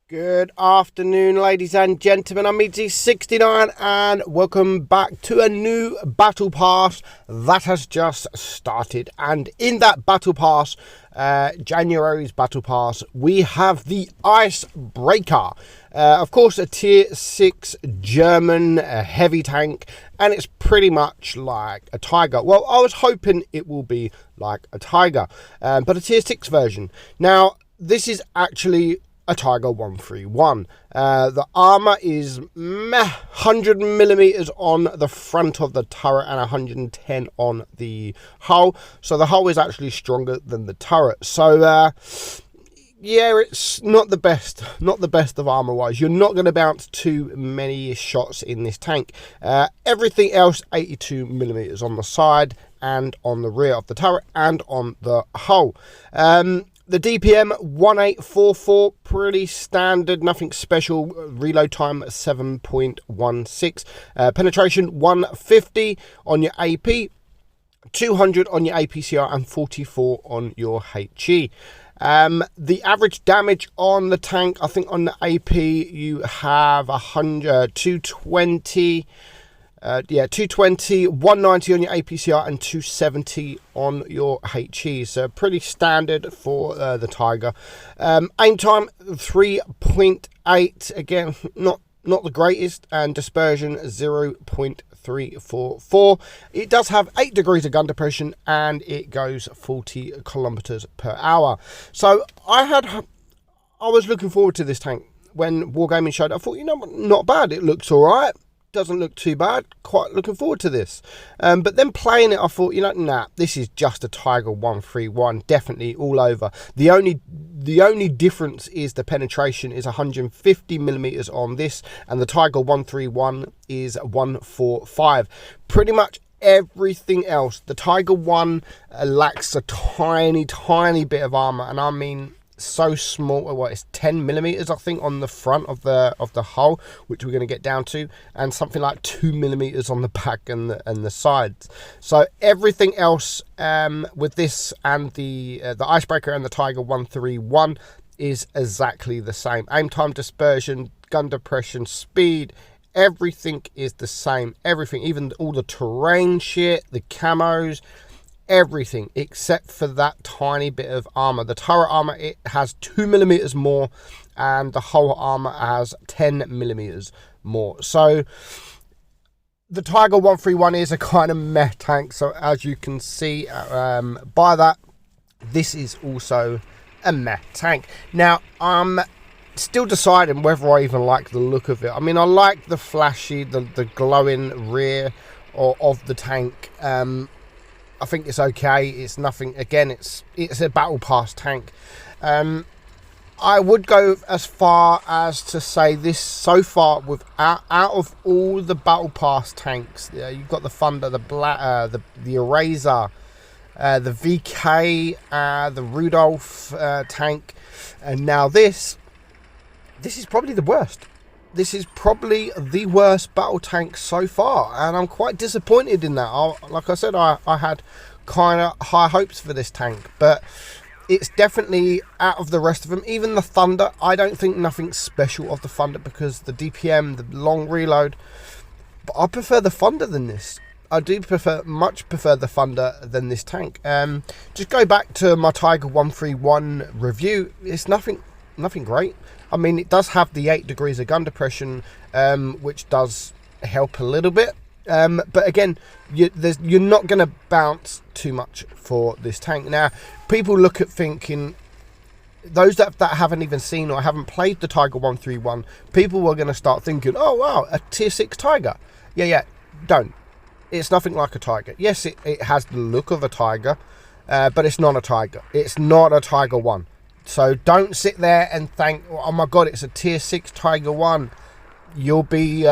Good afternoon, ladies and gentlemen. I'm meadsy69 and welcome back to a new battle pass that has just started. And in that battle pass, January's battle pass, we have the ICEBREAKER. Of course, a tier 6 German heavy tank, and it's pretty much like a Tiger. Well, I was hoping it will be like a Tiger, but a tier 6 version. Now, this is actually a Tiger 131. The armor is 100 millimeters on the front of the turret and 110 on the hull. So the hull is actually stronger than the turret. So yeah, it's not the best of armor wise. You're not going to bounce too many shots in this tank. Everything else 82 millimeters on the side and on the rear of the turret and on the hull. The DPM 1844, pretty standard, nothing special. Reload time 7.16. Penetration 150 on your AP, 200 on your APCR, and 44 on your HE. The average damage on the tank, I think on the AP you have 220. 220, 190 on your APCR and 270 on your HE. So pretty standard for the Tiger. Aim time 3.8. Again, not the greatest, and dispersion 0.344. It does have 8 degrees of gun depression and it goes 40 kilometers per hour. So I was looking forward to this tank when Wargaming showed it. I thought, you know what, not bad. It looks all right. Doesn't look too bad. Quite looking forward to this. But then playing it, I thought, you know, nah, this is just a Tiger 131, definitely all over. The only difference is the penetration is 150 millimeters on this, and the Tiger 131 is 145. Pretty much everything else, the Tiger 1 lacks a tiny bit of armor, and I mean so small. Well, it's 10 millimeters I think on the front of the hull, which we're going to get down to, and something like 2 millimeters on the back and the sides. So everything else with this and the ICEBREAKER and the Tiger 131 is exactly the same. Aim time, dispersion, gun depression, speed, everything is the same. Everything, even all the terrain shit, the camos, everything except for that tiny bit of armor. The turret armor, it has 2 millimeters more, and the whole armor has 10 millimeters more. So the Tiger 131 is a kind of meh tank. So as you can see by that, this is also a meh tank. Now I'm still deciding whether I even like the look of it. I mean, I like the flashy, the glowing rear of the tank. I think it's okay. It's nothing. Again, it's a battle pass tank. I would go as far as to say this so far, with out of all the battle pass tanks, you've got the Thunder, the Eraser, the VK, the Rudolph tank, and now this is probably the worst. This is probably the worst battle tank so far, and I'm quite disappointed in that. Like I said, I had kind of high hopes for this tank, but it's definitely out of the rest of them. Even the Thunder, I don't think nothing special of the Thunder because the DPM, the long reload, but I prefer the Thunder than this. I do much prefer the Thunder than this tank. Just go back to my Tiger 131 review. It's nothing great. I mean, it does have the 8 degrees of gun depression, which does help a little bit. But again, you're not going to bounce too much for this tank. Now, people look at thinking, those that haven't even seen or haven't played the Tiger 131, people are going to start thinking, oh wow, a tier 6 Tiger. Yeah, don't. It's nothing like a Tiger. Yes, it has the look of a Tiger, but it's not a Tiger. It's not a Tiger 1. So don't sit there and think, oh my god, it's a tier 6 Tiger 1. You'll be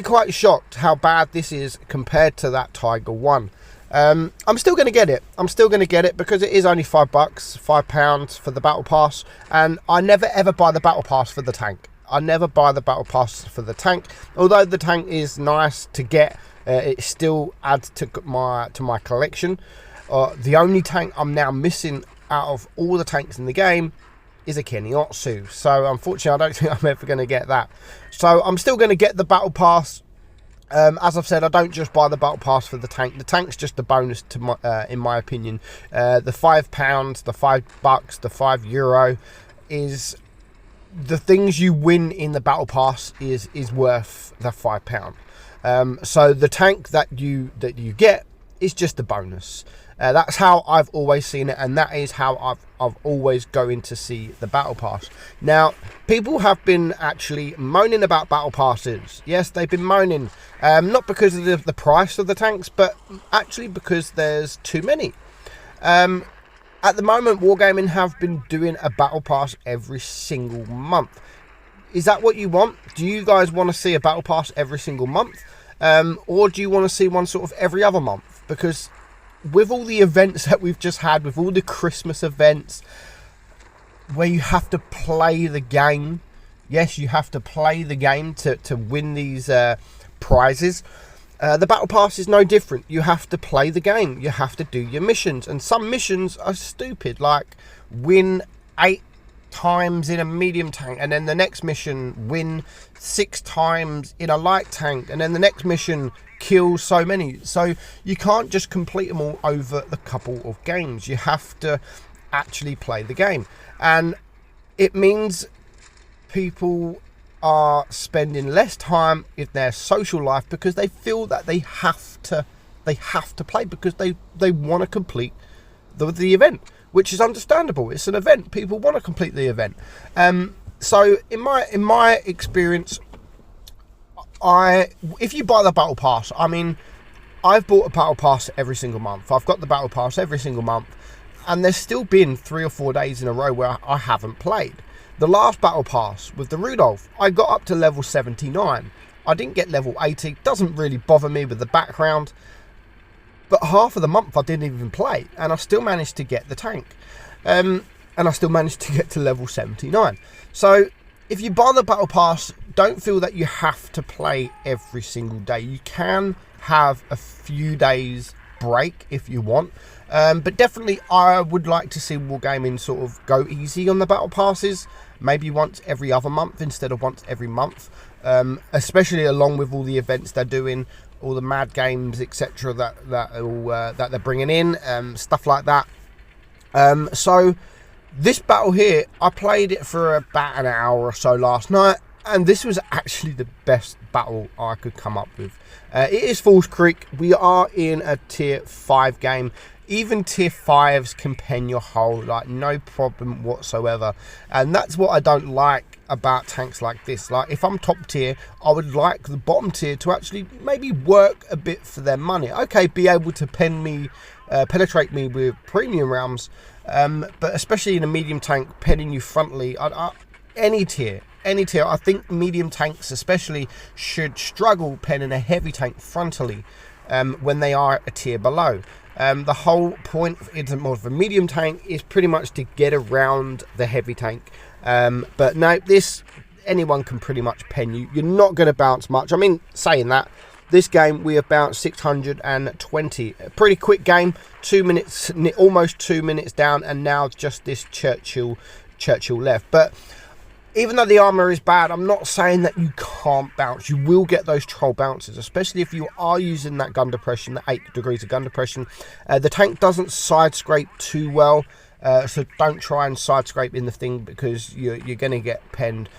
quite shocked how bad this is compared to that Tiger 1. I'm still going to get it. I'm still going to get it because it is only £5, £5 for the battle pass, and I never ever buy the battle pass for the tank. I never buy the battle pass for the tank. Although the tank is nice to get, it still adds to my collection. The only tank I'm now missing out of all the tanks in the game is a Kennyotsu. So unfortunately, I don't think I'm ever going to get that. So I'm still going to get the battle pass. As I've said, I don't just buy the battle pass for the tank. The tank's just a bonus to my, in my opinion. The £5, the $5, the €5 is the things you win in the battle pass is worth the £5. So the tank that you get is just a bonus. That's how I've always seen it, and that is how I've always going to see the battle pass. Now, people have been actually moaning about battle passes. Yes, they've been moaning, not because of the price of the tanks, but actually because there's too many. At the moment, Wargaming have been doing a battle pass every single month. Is that what you want? Do you guys want to see a battle pass every single month? Or do you want to see one sort of every other month? Because with all the events that we've just had, with all the Christmas events where you have to play the game, yes, you have to play the game to win these prizes. The battle pass is no different. You have to play the game. You have to do your missions, and some missions are stupid, like win 8 times in a medium tank, and then the next mission win 6 times in a light tank, and then the next mission kill so many. So you can't just complete them all over the couple of games. You have to actually play the game, and it means people are spending less time in their social life because they feel that they have to play, because they want to complete the event, which is understandable. It's an event. People want to complete the event. So in my experience, if you buy the battle pass, I mean, I've bought a battle pass every single month. I've got the battle pass every single month, and there's still been 3 or 4 days in a row where I haven't played. The last battle pass with the Rudolph, I got up to level 79. I didn't get level 80. Doesn't really bother me with the background. But half of the month I didn't even play, and I still managed to get the tank. And I still managed to get to level 79. So if you buy the battle pass, don't feel that you have to play every single day. You can have a few days break if you want. But definitely I would like to see Wargaming sort of go easy on the battle passes. Maybe once every other month instead of once every month. Especially along with all the events they're doing, all the mad games, etc. that they're bringing in, stuff like that. So this battle here, I played it for about an hour or so last night, and this was actually the best battle I could come up with. It is Falls Creek. We are in a tier 5 game. Even tier 5s can pen your hull, like no problem whatsoever. And that's what I don't like about tanks like this. Like if I'm top tier, I would like the bottom tier to actually maybe work a bit for their money. Okay, be able to penetrate me with premium rounds, but especially in a medium tank, penning you frontally. Any tier, I think medium tanks especially should struggle penning a heavy tank frontally when they are a tier below. The whole point in more of a medium tank is pretty much to get around the heavy tank. But no, anyone can pretty much pen you. You're not going to bounce much. I mean, saying that, this game we have bounced 620. A pretty quick game, 2 minutes, almost 2 minutes down, and now just this Churchill left. But even though the armor is bad, I'm not saying that you can't bounce. You will get those troll bounces, especially if you are using that gun depression, the 8 degrees of gun depression. The tank doesn't side scrape too well, so don't try and side scrape in the thing, because you're going to get penned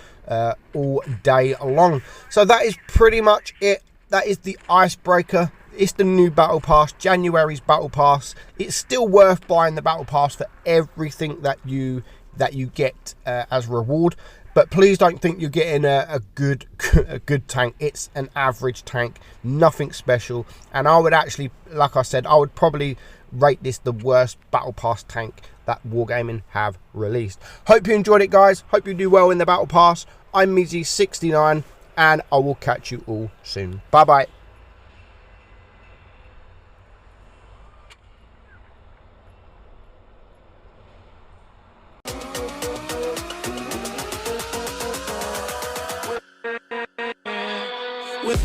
all day long. So that is pretty much it. That is the Icebreaker. It's the new battle pass, January's battle pass. It's still worth buying the battle pass for everything that you get as reward. But please don't think you're getting a good tank. It's an average tank, nothing special. And I would actually, like I said, I would probably rate this the worst battle pass tank that Wargaming have released. Hope you enjoyed it, guys. Hope you do well in the battle pass. I'm meadsy69, and I will catch you all soon. Bye bye. With